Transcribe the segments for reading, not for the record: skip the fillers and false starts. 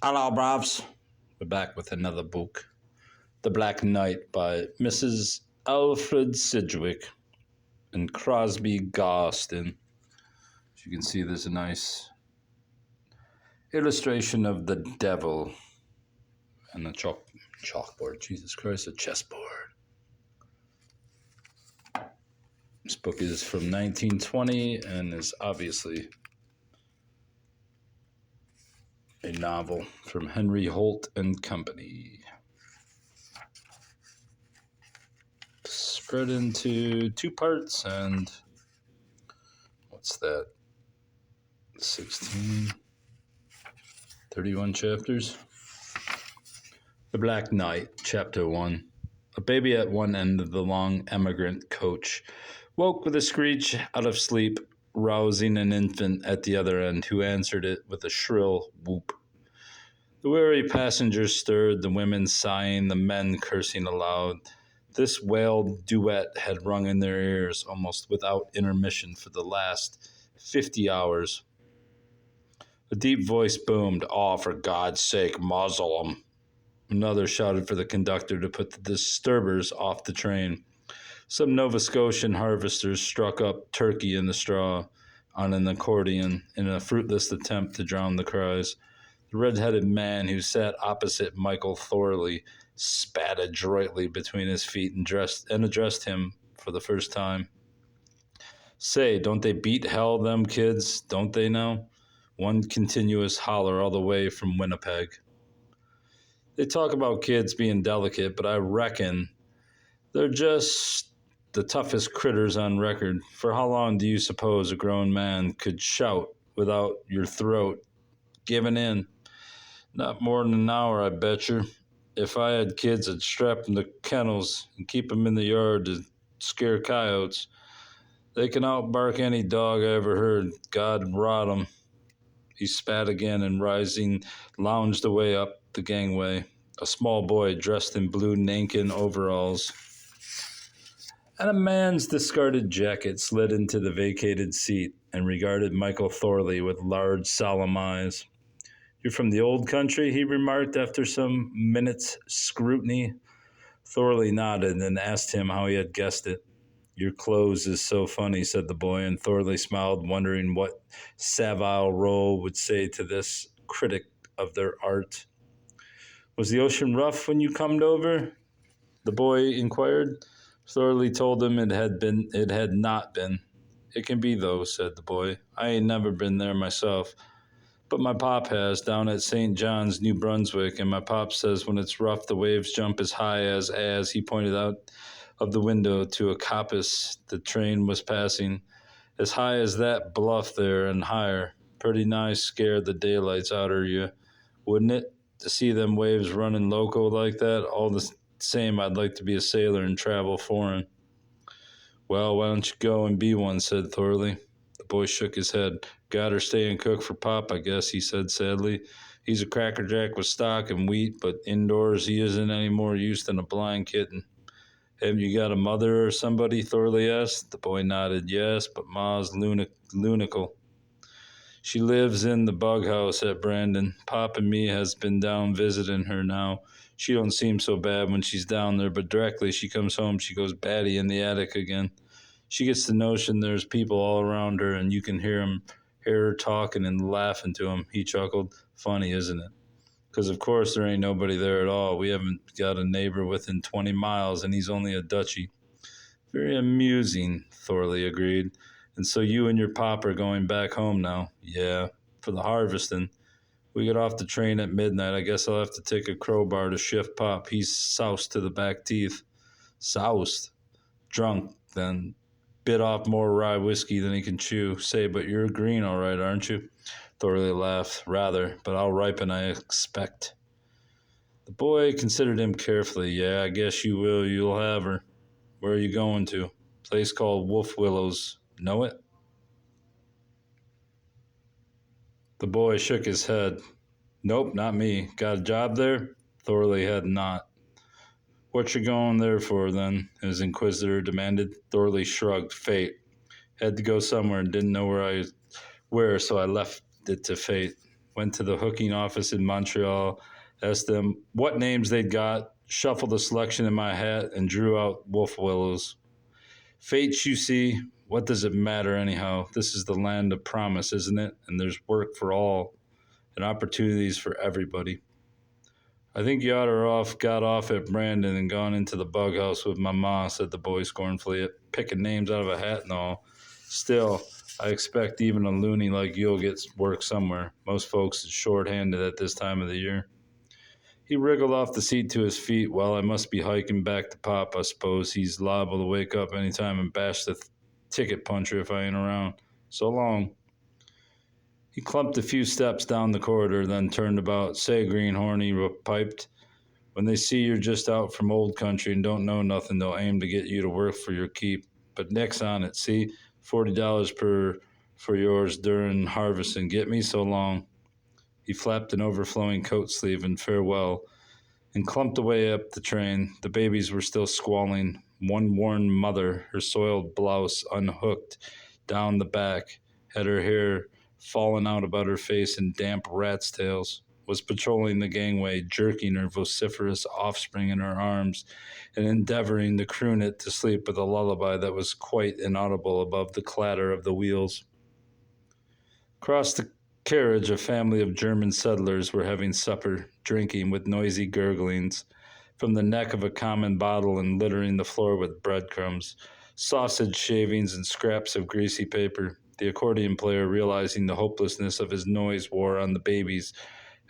Hello, bravs. We're back with another book, The Black Knight by Mrs. Alfred Sidgwick and Crosby Garstin. As you can see, there's a nice illustration of the devil and a chalkboard. Jesus Christ, a chessboard. This book is from 1920 and is obviously a novel from Henry Holt and Company. Spread into two parts, and what's that? 16, 31 chapters. The Black Knight, Chapter 1. A baby at one end of the long emigrant coach woke with a screech out of sleep, rousing an infant at the other end, who answered it with a shrill whoop. The weary passengers stirred, the women sighing, the men cursing aloud. This wailed duet had rung in their ears almost without intermission for the last 50 hours. A deep voice boomed, "Oh, for God's sake, muzzle 'em." Another shouted for the conductor to put the disturbers off the train. Some Nova Scotian harvesters struck up "Turkey in the Straw" on an accordion in a fruitless attempt to drown the cries. The red-headed man who sat opposite Michael Thorley spat adroitly between his feet and addressed him for the first time. "Say, don't they beat hell, them kids? Don't they now?" One continuous holler all the way from Winnipeg. "They talk about kids being delicate, but I reckon they're just the toughest critters on record. For how long do you suppose a grown man could shout without your throat giving in? Not more than an hour, I betcher. If I had kids, I'd strap them to kennels and keep them in the yard to scare coyotes. They can outbark any dog I ever heard. God rot 'em." He spat again and, rising, lounged away up the gangway. A small boy dressed in blue Nankin overalls and a man's discarded jacket slid into the vacated seat and regarded Michael Thorley with large, solemn eyes. "You're from the old country?" he remarked after some minutes' scrutiny. Thorley nodded and asked him how he had guessed it. "Your clothes is so funny," said the boy, and Thorley smiled, wondering what Savile Row would say to this critic of their art. "Was the ocean rough when you comed over?" the boy inquired. Thorley told him it had not been. "It can be, though," said the boy. "I ain't never been there myself, but my pop has, down at St. John's, New Brunswick, and my pop says when it's rough the waves jump as high as he pointed out of the window to a coppice the train was passing, "as high as that bluff there and higher. Pretty nigh scare the daylights outer you, wouldn't it, to see them waves running loco like that? All the same, I'd like to be a sailor and travel foreign." "Well, why don't you go and be one?" said Thorley. The boy shook his head. "Got her stay and cook for Pop, I guess," he said sadly. "He's a crackerjack with stock and wheat, but indoors he isn't any more use than a blind kitten." "Haven't you got a mother or somebody?" Thorley asked. The boy nodded. "Yes, but Ma's lunical. She lives in the bug house at Brandon. Pop and me has been down visiting her now. She don't seem so bad when she's down there, but directly she comes home she goes batty in the attic again. She gets the notion there's people all around her, and you can hear her talking and laughing to 'em." He chuckled. "Funny, isn't it? Because of course there ain't nobody there at all. We haven't got a neighbor within 20 miles, and he's only a duchy." "Very amusing," Thorley agreed. "And so you and your pop are going back home now?" "Yeah, for the harvesting. We get off the train at midnight. I guess I'll have to take a crowbar to shift Pop. He's soused to the back teeth." "Soused?" "Drunk, then. Bit off more rye whiskey than he can chew. Say, but you're green all right, aren't you?" Thorley laughed. "Rather, but I'll ripen, I expect." The boy considered him carefully. "Yeah, I guess you will. You'll have her. Where are you going to?" "Place called Wolf Willows. Know it?" The boy shook his head. "Nope, not me. Got a job there?" Thorley had not. "What you going there for, then?" his inquisitor demanded. Thorley shrugged. "Fate. Had to go somewhere and didn't know where, so I left it to fate." went to the hooking office in Montreal, asked them what names they'd got, shuffled a selection in my hat, and drew out Wolf Willows. Fate, you see, what does it matter anyhow? This is the land of promise, isn't it? And there's work for all and opportunities for everybody. I think you got off at Brandon and gone into the bug house with my ma, said the boy scornfully, picking names out of a hat and all. Still, I expect even a loony like you'll get work somewhere. Most folks is short-handed at this time of the year. He wriggled off the seat to his feet. Well, I must be hiking back to Pop, I suppose. He's liable to wake up any time and bash the ticket puncher if I ain't around. So long. He clumped a few steps down the corridor, then turned about. Say, Greenhorn, he piped, when they see you're just out from old country and don't know nothing, they'll aim to get you to work for your keep. But nix on it, see? $40 for yours during harvest, and get me so long. He flapped an overflowing coat sleeve in farewell and clumped away up the train. The babies were still squalling. One worn mother, her soiled blouse unhooked down the back, had her hair fallen out about her face in damp rat's tails, was patrolling the gangway, jerking her vociferous offspring in her arms and endeavoring to croon it to sleep with a lullaby that was quite inaudible above the clatter of the wheels. Across the carriage, a family of German settlers were having supper, drinking with noisy gurglings from the neck of a common bottle and littering the floor with breadcrumbs, sausage shavings, and scraps of greasy paper. The accordion player, realizing the hopelessness of his noise war on the babies,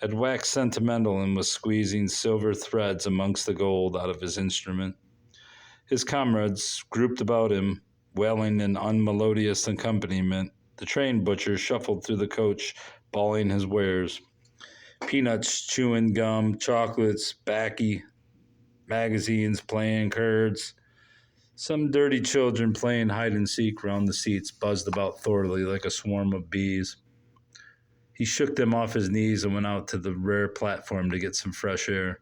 had waxed sentimental and was squeezing silver threads amongst the gold out of his instrument. His comrades, grouped about him, wailing an unmelodious accompaniment. The train butcher shuffled through the coach, bawling his wares. Peanuts, chewing gum, chocolates, baccy, magazines, playing cards. Some dirty children playing hide-and-seek round the seats buzzed about Thorley like a swarm of bees. He shook them off his knees and went out to the rear platform to get some fresh air.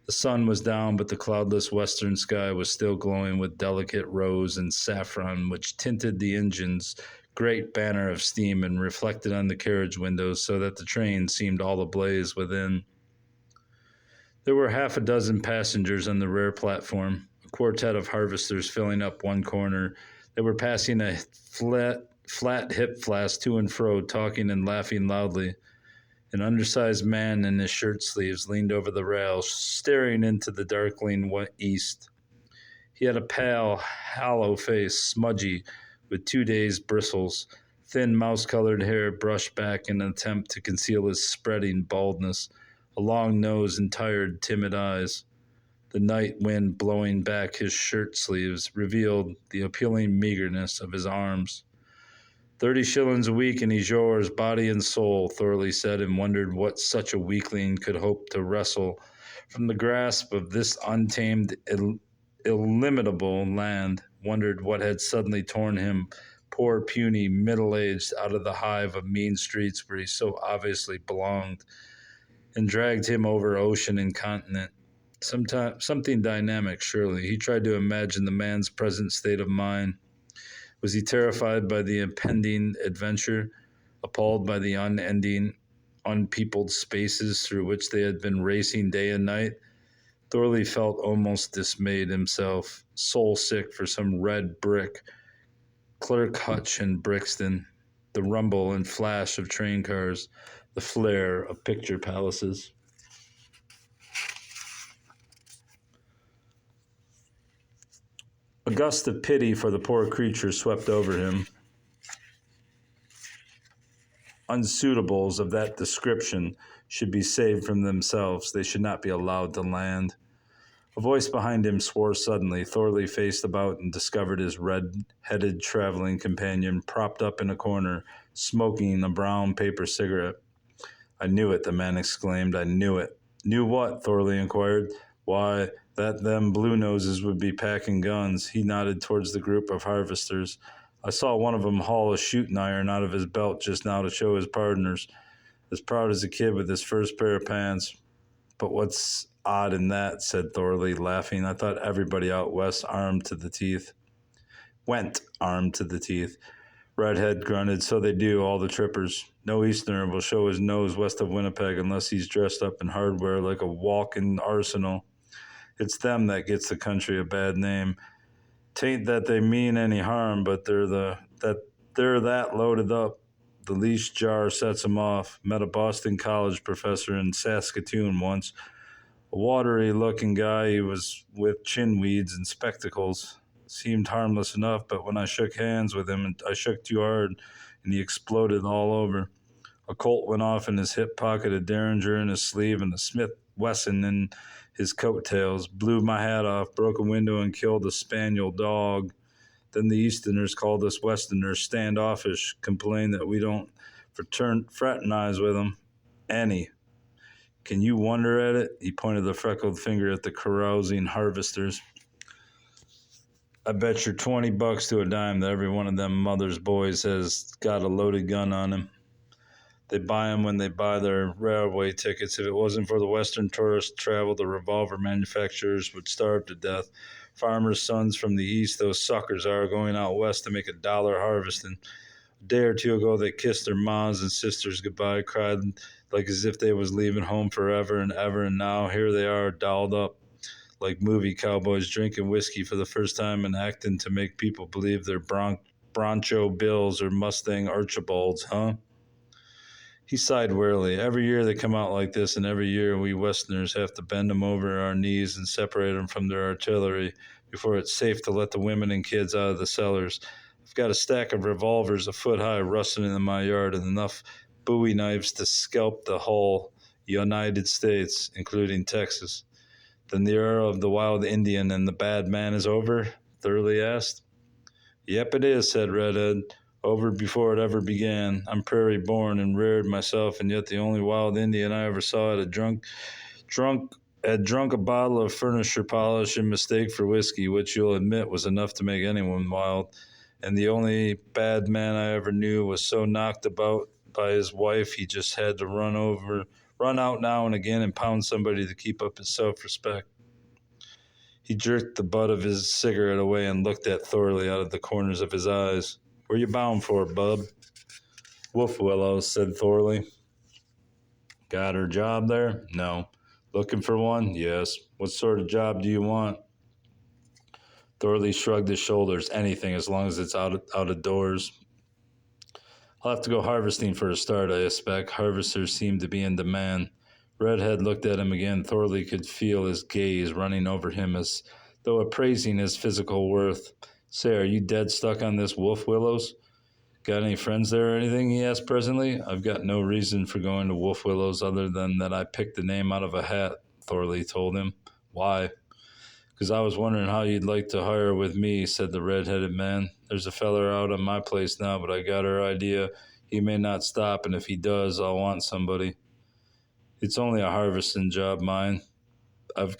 The sun was down, but the cloudless western sky was still glowing with delicate rose and saffron, which tinted the engine's great banner of steam and reflected on the carriage windows so that the train seemed all ablaze within. There were half a dozen passengers on the rear platform, a quartet of harvesters filling up one corner. They were passing a flat hip flask to and fro, talking and laughing loudly. An undersized man in his shirt sleeves leaned over the rail, staring into the darkling east. He had a pale, hollow face, smudgy, with 2 days' bristles, thin mouse-colored hair brushed back in an attempt to conceal his spreading baldness, a long nose and tired, timid eyes. The night wind blowing back his shirt sleeves revealed the appealing meagerness of his arms. 30 shillings a week and he's yours, body and soul, Thorley said, and wondered what such a weakling could hope to wrestle from the grasp of this untamed, illimitable land, wondered what had suddenly torn him, poor, puny, middle-aged, out of the hive of mean streets where he so obviously belonged, and dragged him over ocean and continent. Something dynamic, surely. He tried to imagine the man's present state of mind. Was he terrified by the impending adventure, appalled by the unending, unpeopled spaces through which they had been racing day and night? Thorley felt almost dismayed himself, soul-sick for some red brick, clerk hutch in Brixton, the rumble and flash of train cars, the flare of picture palaces. A gust of pity for the poor creature swept over him. Unsuitables of that description should be saved from themselves. They should not be allowed to land. A voice behind him swore suddenly. Thorley faced about and discovered his red-headed traveling companion propped up in a corner, smoking a brown paper cigarette. "I knew it," the man exclaimed. "I knew it." "Knew what?" Thorley inquired. "Why, that them Blue Noses would be packing guns." He nodded towards the group of harvesters. "I saw one of 'em haul a shooting iron out of his belt just now to show his pardners. As proud as a kid with his first pair of pants." "But what's odd in that?" said Thorley, laughing. "I thought everybody out west armed to the teeth." "Went armed to the teeth." Redhead grunted. So they do, all the trippers. No Easterner will show his nose west of Winnipeg unless he's dressed up in hardware like a walk-in arsenal. It's them that gets the country a bad name. Tain't that they mean any harm, but they're that loaded up. The leash jar sets 'em off. Met a Boston College professor in Saskatoon once. A watery-looking guy. He was with chin weeds and spectacles. Seemed harmless enough, but when I shook hands with him, I shook too hard, and he exploded all over. A Colt went off in his hip pocket, a Derringer in his sleeve, and a Smith Wesson in his coattails. Blew my hat off, broke a window, and killed a spaniel dog. Then the Easterners called us Westerners standoffish, complained that we don't fraternize with them any. Can you wonder at it? He pointed the freckled finger at the carousing harvesters. I bet you $20 to a dime that every one of them mother's boys has got a loaded gun on him. They buy them when they buy their railway tickets. If it wasn't for the Western tourist travel, the revolver manufacturers would starve to death. Farmers' sons from the east, those suckers are going out west to make $1 harvesting. A day or two ago, they kissed their moms and sisters goodbye, cried like as if they was leaving home forever and ever, and now here they are, dolled up like movie cowboys, drinking whiskey for the first time and acting to make people believe they're Broncho Bills or Mustang Archibalds, huh? He sighed wearily. Every year they come out like this, and every year we Westerners have to bend them over our knees and separate them from their artillery before it's safe to let the women and kids out of the cellars. I've got a stack of revolvers a foot high rustling in my yard and enough Bowie knives to scalp the whole United States, including Texas. Then the era of the wild Indian and the bad man is over? Thorley asked. Yep, it is, said Redhead. Over before it ever began. I'm prairie born and reared myself, and yet the only wild Indian I ever saw had drunk a bottle of furniture polish in mistake for whiskey, which you'll admit was enough to make anyone wild. And the only bad man I ever knew was so knocked about by his wife he just had to run out now and again and pound somebody to keep up his self-respect. He jerked the butt of his cigarette away and looked at Thorley out of the corners of his eyes. Where you bound for, bub? Wolf Willows, said Thorley. Got her job there? No. Looking for one? Yes. What sort of job do you want? Thorley shrugged his shoulders. Anything, as long as it's out of doors. I'll have to go harvesting for a start, I expect. Harvesters seem to be in demand. Redhead looked at him again. Thorley could feel his gaze running over him as though appraising his physical worth. Say, are you dead stuck on this Wolf Willows? Got any friends there or anything? He asked presently. I've got no reason for going to Wolf Willows other than that I picked the name out of a hat, Thorley told him. Why? Because I was wondering how you'd like to hire with me, said the red-headed man. There's a feller out on my place now, but I got her idea. He may not stop, and if he does, I'll want somebody. It's only a harvesting job, mine. I've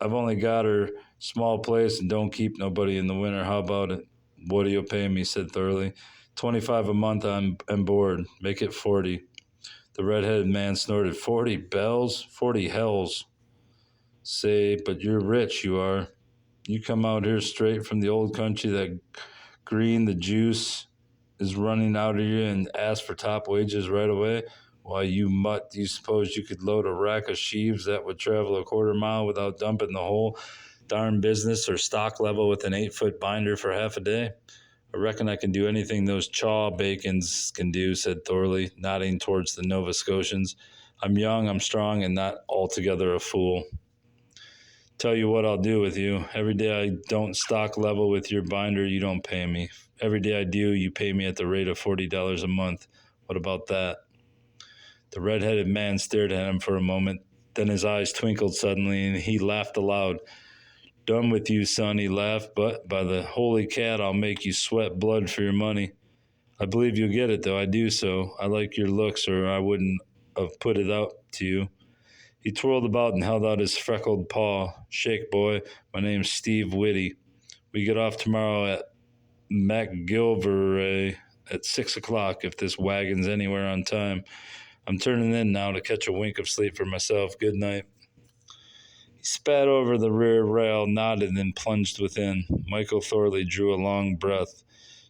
only got her small place and don't keep nobody in the winter. How about it? What do you pay me? Said Thorley. $25 a month on board. Make it 40. The red-headed man snorted. 40 bells? 40 hells. Say, but you're rich, you are. You come out here straight from the old country that green the juice is running out of you and ask for top wages right away? Why, you mutt, do you suppose you could load a rack of sheaves that would travel a quarter mile without dumping the whole darn business or stock level with an 8-foot binder for half a day? I reckon I can do anything those chaw bacons can do, said Thorley, nodding towards the Nova Scotians. I'm young, I'm strong, and not altogether a fool. Tell you what I'll do with you. Every day I don't stock level with your binder, you don't pay me. Every day I do, you pay me at the rate of $40 a month. What about that? The red-headed man stared at him for a moment. Then his eyes twinkled suddenly, and he laughed aloud. Done with you, son, he laughed, but by the holy cat, I'll make you sweat blood for your money. I believe you'll get it, though. I do so. I like your looks, or I wouldn't have put it out to you. He twirled about and held out his freckled paw. Shake, boy. My name's Steve Whitty. We get off tomorrow at McGilvray at 6 o'clock if this wagon's anywhere on time. I'm turning in now to catch a wink of sleep for myself. Good night. He spat over the rear rail, nodded, and plunged within. Michael Thorley drew a long breath.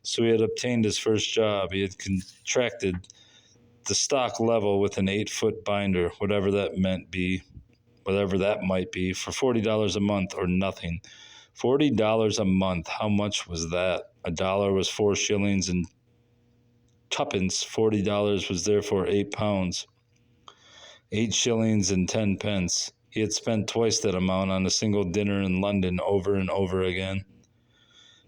So he had obtained his first job. He had contracted the stock level with an 8-foot binder, whatever that might be, for $40 a month or nothing. $40 a month. How much was that? A dollar was 4 shillings and tuppence. $40 was therefore 8 pounds. 8 shillings and 10 pence. He had spent twice that amount on a single dinner in London over and over again.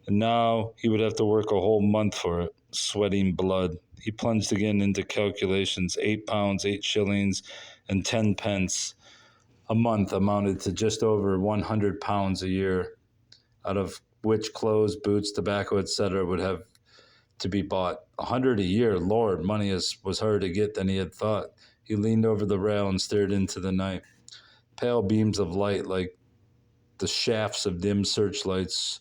And now he would have to work a whole month for it, sweating blood. He plunged again into calculations. 8 pounds, 8 shillings, and 10 pence a month amounted to just over 100 pounds a year, out of which clothes, boots, tobacco, etc. would have to be bought. 100 a year, Lord, money was harder to get than he had thought. He leaned over the rail and stared into the night. Pale beams of light, like the shafts of dim searchlights,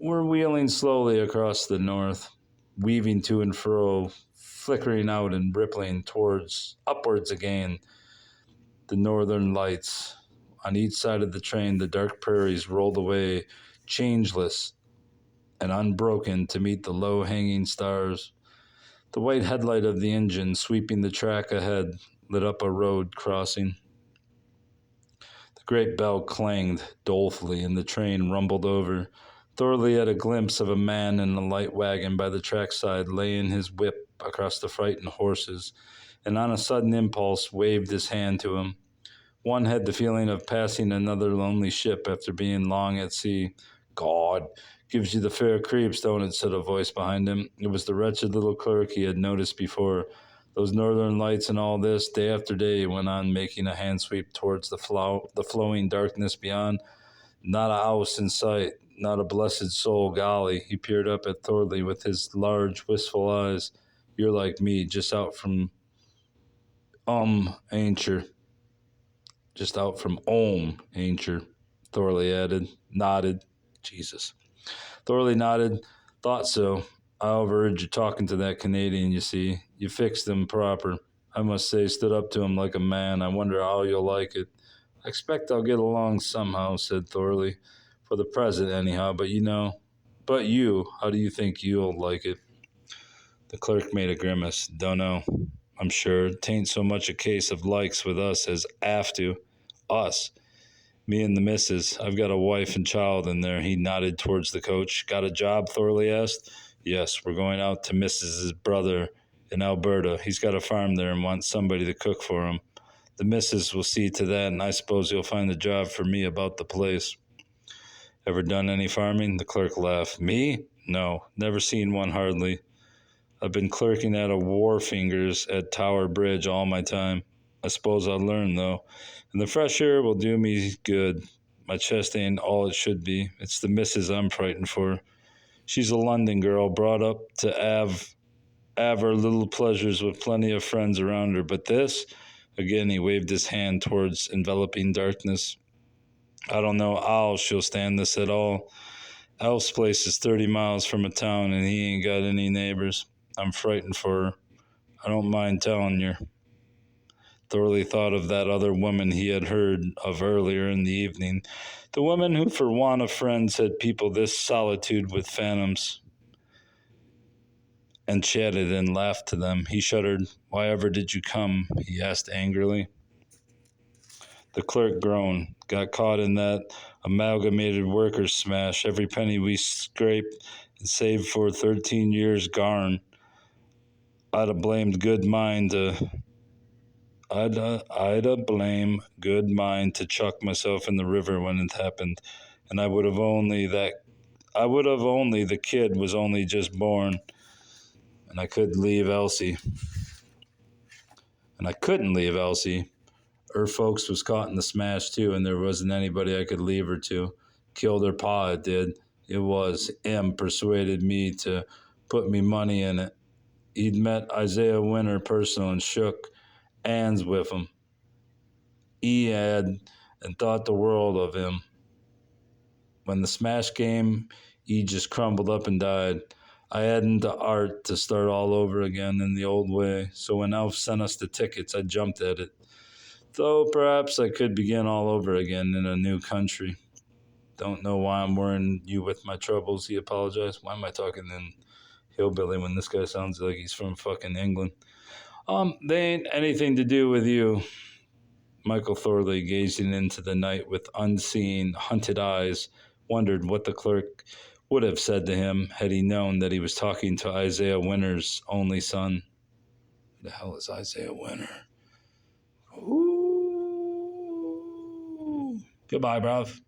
were wheeling slowly across the north, weaving to and fro, flickering out and rippling upwards again. The northern lights. On each side of the train, the dark prairies rolled away, changeless and unbroken, to meet the low-hanging stars. The white headlight of the engine, sweeping the track ahead, lit up a road crossing. The great bell clanged dolefully, and the train rumbled over. Thorley had a glimpse of a man in a light wagon by the trackside, laying his whip across the frightened horses, and on a sudden impulse waved his hand to him. One had the feeling of passing another lonely ship after being long at sea. God, gives you the fair creeps, don't it? Said a voice behind him. It was the wretched little clerk he had noticed before. Those northern lights and all this, day after day, he went on, making a hand sweep towards the flowing darkness beyond. Not a house in sight, not a blessed soul. Golly, he peered up at Thorley with his large, wistful eyes. You're like me, just out from ain't you? Just out from ain't you? Thorley added, nodded. Jesus. Thorley nodded. Thought so. I overheard you talking to that Canadian, you see. You fixed him proper. I must say, stood up to him like a man. I wonder how you'll like it. I expect I'll get along somehow, said Thorley. For the present, anyhow, but you, how do you think you'll like it? The clerk made a grimace. Dunno. I'm sure 'tain't so much a case of likes with us as after. Us. Me and the missus. I've got a wife and child in there. He nodded towards the coach. Got a job? Thorley asked. Yes, we're going out to Mrs.'s brother in Alberta. He's got a farm there and wants somebody to cook for him. The missus will see to that, and I suppose you'll find a job for me about the place. Ever done any farming? The clerk laughed. Me? No, never seen one hardly. I've been clerking at a Wharfingers at Tower Bridge all my time. I suppose I'll learn, though. And the fresh air will do me good. My chest ain't all it should be. It's the missus I'm frightened for. She's a London girl, brought up to have her little pleasures with plenty of friends around her. But this? Again, he waved his hand towards enveloping darkness. I don't know how she'll stand this at all. Alf's place is 30 miles from a town, and he ain't got any neighbors. I'm frightened for her. I don't mind telling you. Thorley thought of that other woman he had heard of earlier in the evening, the woman who, for want of friends, had peopled this solitude with phantoms, and chatted and laughed to them. He shuddered. Why ever did you come? He asked angrily. The clerk groaned. Got caught in that amalgamated workers' smash. Every penny we scraped and saved for 13 years gone. I'd a blamed good mind to chuck myself in the river when it happened, and I would have only the kid was only just born, and I couldn't leave Elsie. Her folks was caught in the smash too, and there wasn't anybody I could leave her to. Killed her pa, it did. It was him persuaded me to put me money in it. He'd met Isaiah Winter personal and shook hands with him. He had and thought the world of him. When the smash came, he just crumbled up and died. I hadn't the art to start all over again in the old way, so when Alf sent us the tickets, I jumped at it. Though perhaps I could begin all over again in a new country. Don't know why I'm worrying you with my troubles, he apologized. Why am I talking in hillbilly when this guy sounds like he's from fucking England. They ain't anything to do with you. Michael Thorley, gazing into the night with unseeing, hunted eyes, wondered what the clerk would have said to him had he known that he was talking to Isaiah Winner's only son. Who the hell is Isaiah Winner? Ooh. Goodbye, bruv.